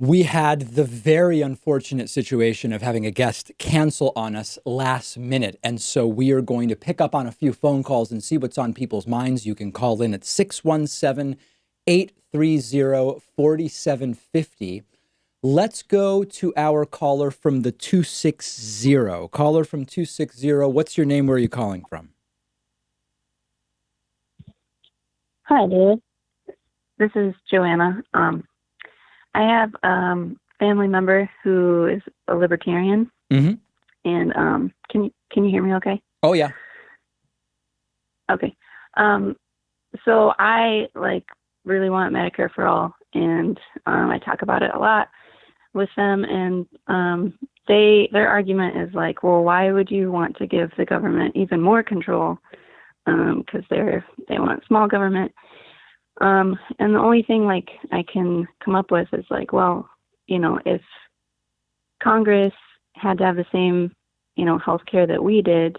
We had the very unfortunate situation of having a guest cancel on us last minute. And so we are going to pick up on a few phone calls and see what's on people's minds. You can call in at 617-830-4750. Let's go to our caller from the 260. Caller from 260, what's your name? Where are you calling from? Hi, David. This is Joanna. I have family member who is a libertarian, Mm-hmm. and can you hear me? Okay. Oh, yeah. Okay. So I really want Medicare for all, and I talk about it a lot with them, and their argument is like, well, why would you want to give the government even more control? Because they want small government. And the only thing I can come up with is well, if Congress had to have the same, health care that we did,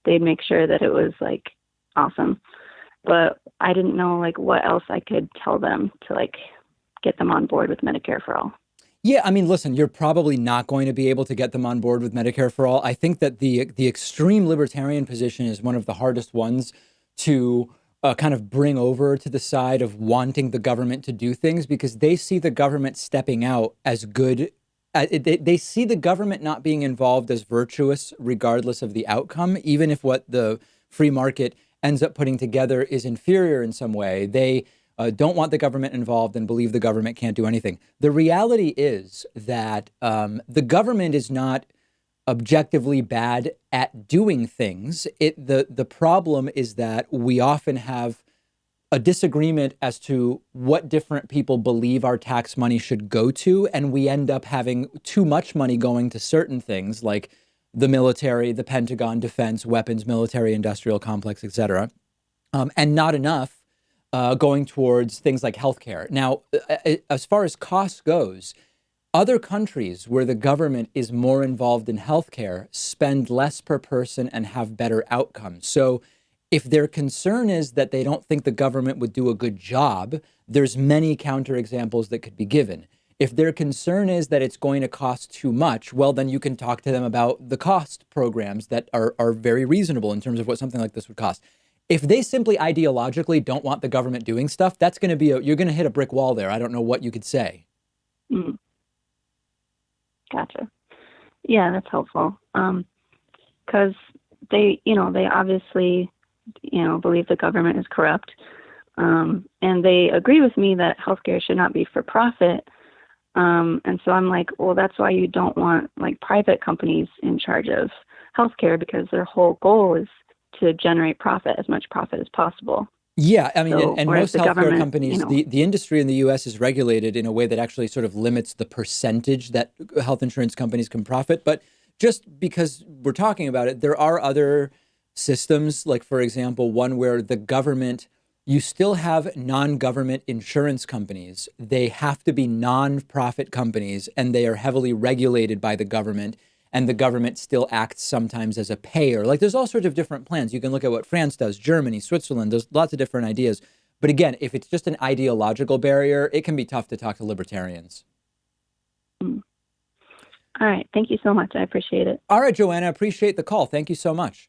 they'd make sure that it was awesome. But I didn't know what else I could tell them to get them on board with Medicare for all. Yeah, I mean, listen, you're probably not going to be able to get them on board with Medicare for all. I think that the extreme libertarian position is one of the hardest ones to kind of bring over to the side of wanting the government to do things, because they see the government stepping out as good. They see the government not being involved as virtuous, regardless of the outcome, even if what the free market ends up putting together is inferior in some way. They don't want the government involved and believe the government can't do anything. The reality is that the government is not objectively bad at doing things. The problem is that we often have a disagreement as to what different people believe our tax money should go to, and we end up having too much money going to certain things like the military, the Pentagon, defense, weapons, military, industrial complex, et cetera, and not enough going towards things like healthcare. Now, as far as cost goes, other countries where the government is more involved in healthcare spend less per person and have better outcomes. So if their concern is that they don't think the government would do a good job, there's many counterexamples that could be given. If their concern is that it's going to cost too much, well, then you can talk to them about the cost programs that are very reasonable in terms of what something like this would cost. If they simply ideologically don't want the government doing stuff, that's going to be you're going to hit a brick wall there. I don't know what you could say. Mm, gotcha. Yeah, that's helpful. Because they obviously, believe the government is corrupt. And they agree with me that healthcare should not be for profit. And so I'm like, well, that's why you don't want private companies in charge of healthcare, because their whole goal is to generate profit, as much profit as possible. Yeah, I mean, So, and whereas most the healthcare government, companies, the industry in the US is regulated in a way that actually sort of limits the percentage that health insurance companies can profit. But just because we're talking about it, there are other systems, like, for example, one where the government, you still have non-government insurance companies. They have to be non-profit companies, and they are heavily regulated by the government. And the government still acts sometimes as a payer. Like, there's all sorts of different plans. You can look at what France does, Germany, Switzerland. There's lots of different ideas. But again, if it's just an ideological barrier, it can be tough to talk to libertarians. all right. Thank you so much. I appreciate it. All right, Joanna, appreciate the call. Thank you so much.